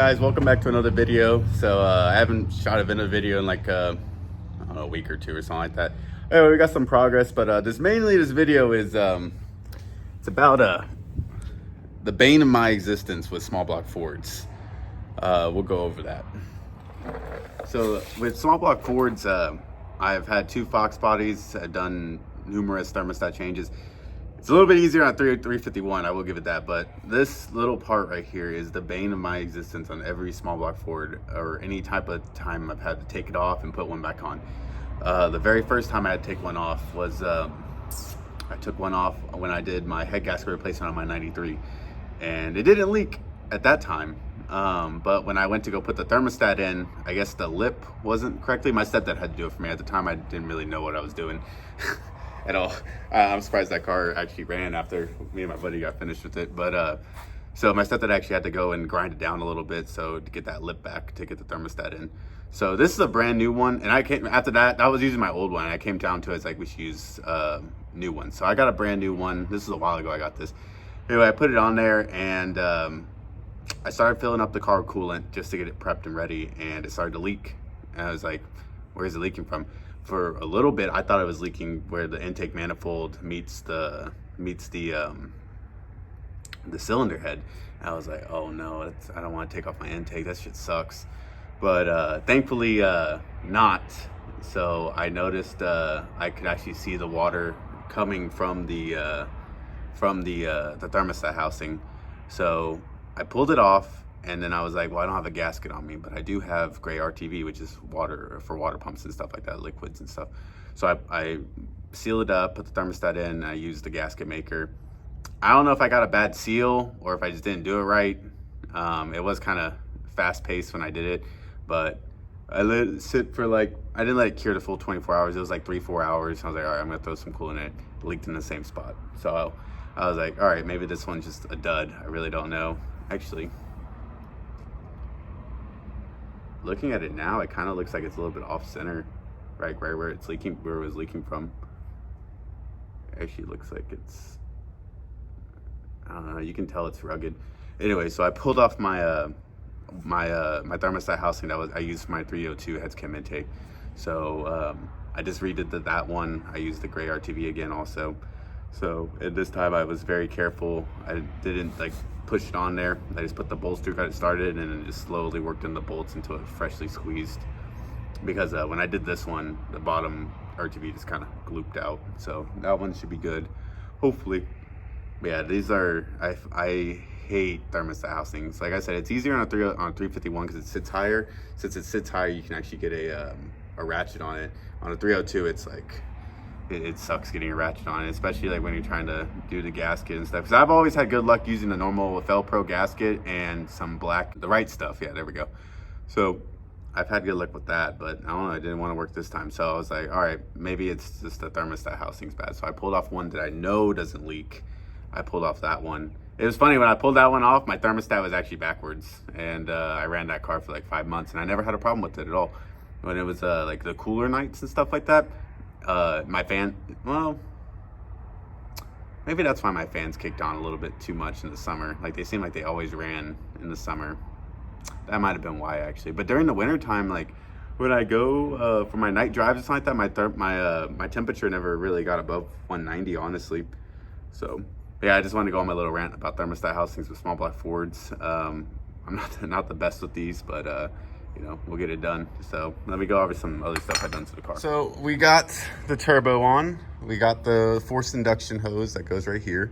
guys, welcome back to another video. So I haven't shot a video in like I don't know, a week or two or something like that. Anyway, we got some progress, but this video is it's about the bane of my existence with small block Fords. We'll go over that. So with small block Fords, I've had two Fox bodies. I've done numerous thermostat changes. It's a little bit easier on 351, I will give it that, but this little part right here is the bane of my existence on every small block Ford, or any type of time I've had to take it off and put one back on. The very first time I had to take one off was, I took one off when I did my head gasket replacement on my 93, and it didn't leak at that time. But when I went to go put the thermostat in, I guess the lip wasn't correctly. My stepdad had to do it for me. At the time, I didn't really know what I was doing at all. I'm surprised that car actually ran after me and my buddy got finished with it. But so my stepdad actually had to go and grind it down a little bit so to get that lip back to get the thermostat in. So this is a brand new one, and I came after that. I was using my old one, and I came down to it, it's like we should use new one. So I got a brand new one. This is a while ago I got this. Anyway, I put it on there, and I started filling up the car with coolant just to get it prepped and ready, and it started to leak. And I was like, where is it leaking from? For a little bit, I thought it was leaking where the intake manifold meets the cylinder head. And I was like, oh no, I don't want to take off my intake. That shit sucks. But thankfully, not. So I noticed I could actually see the water coming from the thermostat housing. So I pulled it off, and then I was like, well, I don't have a gasket on me, but I do have gray RTV, which is water for water pumps and stuff like that, liquids and stuff. So I sealed it up, put the thermostat in, and I used the gasket maker. I don't know if I got a bad seal or if I just didn't do it right. It was kind of fast paced when I did it, but I let it sit for like, I didn't let it cure the full 24 hours. It was like 3-4 hours. I was like, all right, I'm gonna throw some coolant in it. It leaked in the same spot. So I was like, all right, maybe this one's just a dud. I really don't know. Actually, looking at it now, it kind of looks like it's a little bit off center, right where it's leaking, where it was leaking from. It actually looks like it's, I don't know, you can tell it's rugged. Anyway, so I pulled off my my thermostat housing I used for my 302 heads chem intake. So I just redid that one. I used the gray RTV again also. So at this time I was very careful. I didn't like push it on there. I just put the bolts through, got it started, and then just slowly worked in the bolts until it freshly squeezed. Because when I did this one, the bottom RTV just kind of glooped out. So that one should be good, hopefully. But yeah, these are, I hate thermostat housings. Like I said, it's easier on 351 because it sits higher. Since it sits higher, you can actually get a ratchet on it. On a 302, it's like, it sucks getting a ratchet on it, especially like when you're trying to do the gasket and stuff. Because I've always had good luck using the normal Fel-Pro gasket and some black, the right stuff. Yeah, there we go. So I've had good luck with that, but I don't know, I didn't want to work this time. So I was like, all right, maybe it's just the thermostat housing's bad. So I pulled off one that I know doesn't leak. I pulled off that one. It was funny, when I pulled that one off, my thermostat was actually backwards. And I ran that car for like 5 months, and I never had a problem with it at all. When it was like the cooler nights and stuff like that, my fan, well, maybe that's why my fans kicked on a little bit too much in the summer. Like they seem like they always ran in the summer. That might have been why, actually. But during the winter time, like when I go for my night drives or something like that, my temperature never really got above 190, honestly. So yeah, I just wanted to go on my little rant about thermostat housings with small block Fords. I'm not the best with these, but you know, we'll get it done. So let me go over some other stuff I've done to the car. So we got the turbo on. We got the forced induction hose that goes right here.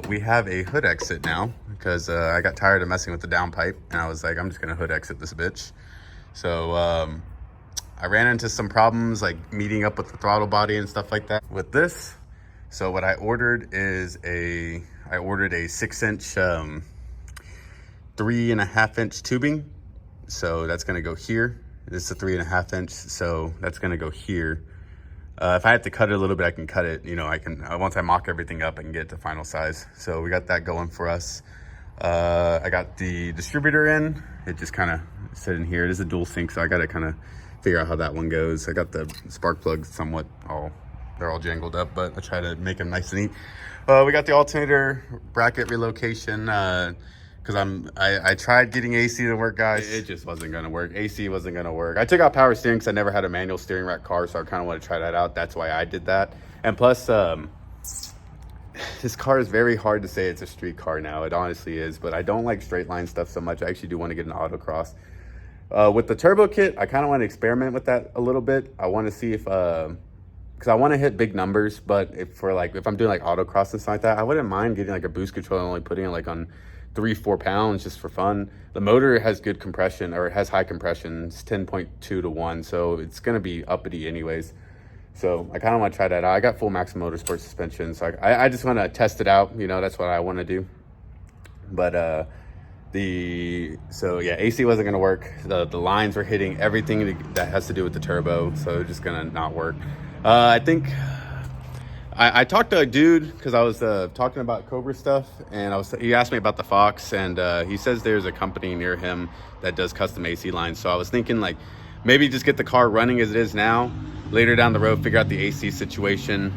We have a hood exit now because I got tired of messing with the downpipe, and I was like, I'm just gonna hood exit this bitch. So I ran into some problems like meeting up with the throttle body and stuff like that with this. So what I ordered is I ordered a 6-inch 3.5-inch tubing. So that's gonna go here. This is a 3.5-inch, so that's gonna go here. If I have to cut it a little bit, I can cut it. You know, I can, once I mock everything up, I can get it to final size. So we got that going for us. I got the distributor in. It just kind of sit in here. It is a dual sync, so I gotta kind of figure out how that one goes. I got the spark plugs somewhat they're all jangled up, but I try to make them nice and neat. We got the alternator bracket relocation. because I tried getting AC to work, guys. It just wasn't gonna work. AC wasn't gonna work. I took out power steering because I never had a manual steering rack car, so I kind of want to try that out. That's why I did that. And plus, this car is very hard to say it's a street car now. It honestly is, but I don't like straight line stuff so much. I actually do want to get an autocross. With the turbo kit, I kind of want to experiment with that a little bit. I want to see if because I want to hit big numbers, but if I'm doing like autocross and stuff like that, I wouldn't mind getting like a boost control and only putting it like on 3-4 pounds just for fun. The motor has good compression, or it has high compression. It's 10.2 to 1, so it's gonna be uppity anyways. So I kind of want to try that out. I got full Maximum Motorsport suspension, so I just want to test it out. You know, that's what I want to do. But so yeah, AC wasn't gonna work. The lines were hitting everything that has to do with the turbo, so it's just gonna not work. I think I talked to a dude because I was talking about Cobra stuff, and he asked me about the Fox, and he says there's a company near him that does custom AC lines. So I was thinking like maybe just get the car running as it is now. Later down the road, figure out the AC situation,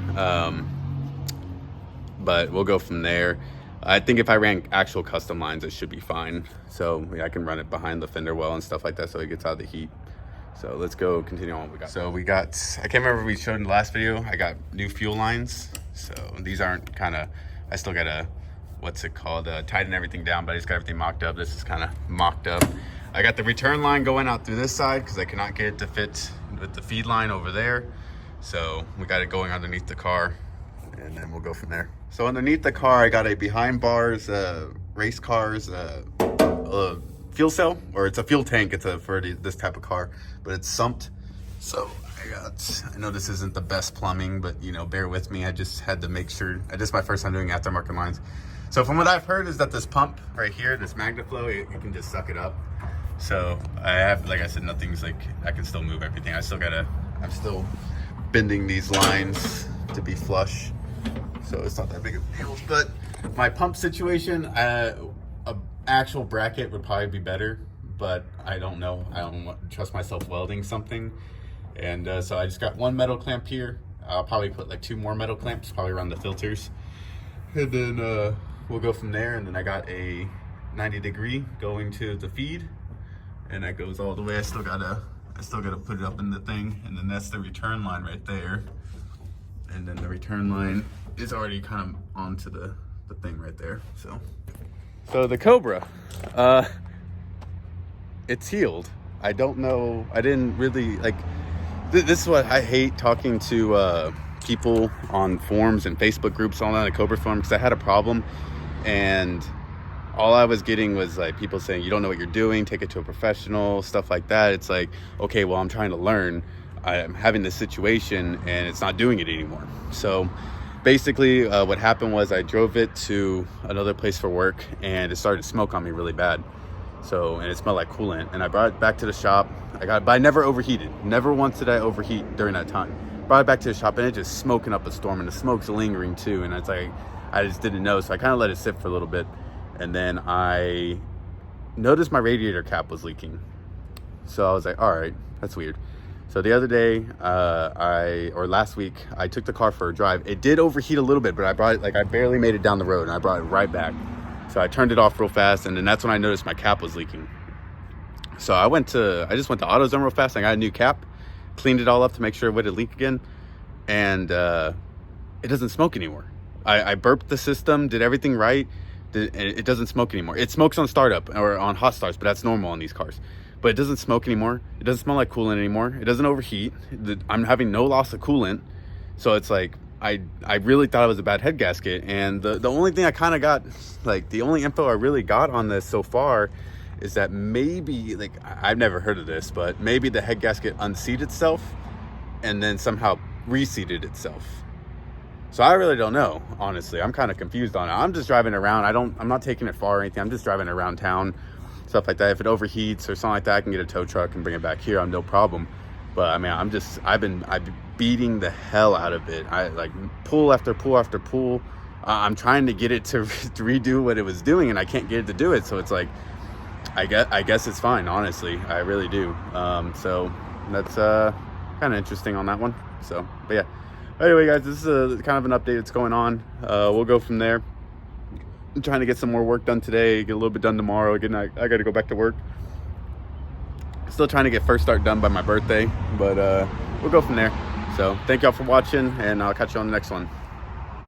but we'll go from there. I think if I ran actual custom lines, it should be fine. So yeah, I can run it behind the fender well and stuff like that, so it gets out of the heat. So let's go continue on what we got. So we got, I can't remember if we showed in the last video, I got new fuel lines. So these aren't I still gotta, what's it called, tighten everything down, but I just got everything mocked up. This is kind of mocked up. I got the return line going out through this side because I cannot get it to fit with the feed line over there. So we got it going underneath the car, and then we'll go from there. So underneath the car, I got a behind bars, race cars, fuel cell, or it's a fuel tank. It's for this type of car, but it's sumped. So I know this isn't the best plumbing, but you know, bear with me. I just had to make sure. This is my first time doing aftermarket lines. So from what I've heard is that this pump right here, this MagnaFlow, you can just suck it up. So I have, like I said, nothing's like, I can still move everything. I'm still bending these lines to be flush. So it's not that big of a deal. But my pump situation, a actual bracket would probably be better, but I don't know. I don't trust myself welding something. And so I just got one metal clamp here. I'll probably put like 2 more metal clamps, probably around the filters. And then we'll go from there. And then I got a 90-degree going to the feed, and that goes all the way. I still gotta put it up in the thing, and then that's the return line right there. And then the return line is already kind of onto the thing right there. So the Cobra, it's healed. I don't know. I didn't really like. This is what I hate, talking to people on forums and Facebook groups, all on the Cobra forum, because I had a problem, and all I was getting was like people saying, you don't know what you're doing, take it to a professional, stuff like that. It's like, okay, well, I'm trying to learn. I'm having this situation and it's not doing it anymore. So basically what happened was I drove it to another place for work, and it started to smoke on me really bad. So, and it smelled like coolant, and I brought it back to the shop. But I never overheated. Never once did I overheat during that time. Brought it back to the shop, and it's just smoking up a storm, and the smoke's lingering too. And it's like, I just didn't know. So I kind of let it sit for a little bit. And then I noticed my radiator cap was leaking. So I was like, all right, that's weird. So the other day, last week, I took the car for a drive. It did overheat a little bit, but I brought it, I barely made it down the road, and I brought it right back. So I turned it off real fast, and then that's when I noticed my cap was leaking. So I just went to AutoZone real fast. I got a new cap, cleaned it all up to make sure it wouldn't leak again, and it doesn't smoke anymore. I burped the system, did everything right. It doesn't smoke anymore. It smokes on startup or on hot starts, but that's normal on these cars. But it doesn't smoke anymore. It doesn't smell like coolant anymore. It doesn't overheat. I'm having no loss of coolant. So it's like, I really thought it was a bad head gasket. And the only thing I kind of got, like the only info I really got on this so far is that maybe, like, I've never heard of this, but maybe the head gasket unseated itself and then somehow reseated itself. So I really don't know, honestly. I'm kind of confused on it. I'm just driving around. I'm not taking it far or anything. I'm just driving around town, stuff like that. If it overheats or something like that, I can get a tow truck and bring it back here. I'm no problem. But I mean, I've been beating the hell out of it. I like pull after pull after pull. I'm trying to get it to redo what it was doing, and I can't get it to do it. So it's like, I guess it's fine, honestly. I really do. So that's kind of interesting on that one. So, but yeah. Anyway, guys, this is kind of an update that's going on. We'll go from there. I'm trying to get some more work done today, get a little bit done tomorrow. Again, I got to go back to work. Still trying to get first start done by my birthday, but we'll go from there. So thank y'all for watching, and I'll catch you on the next one.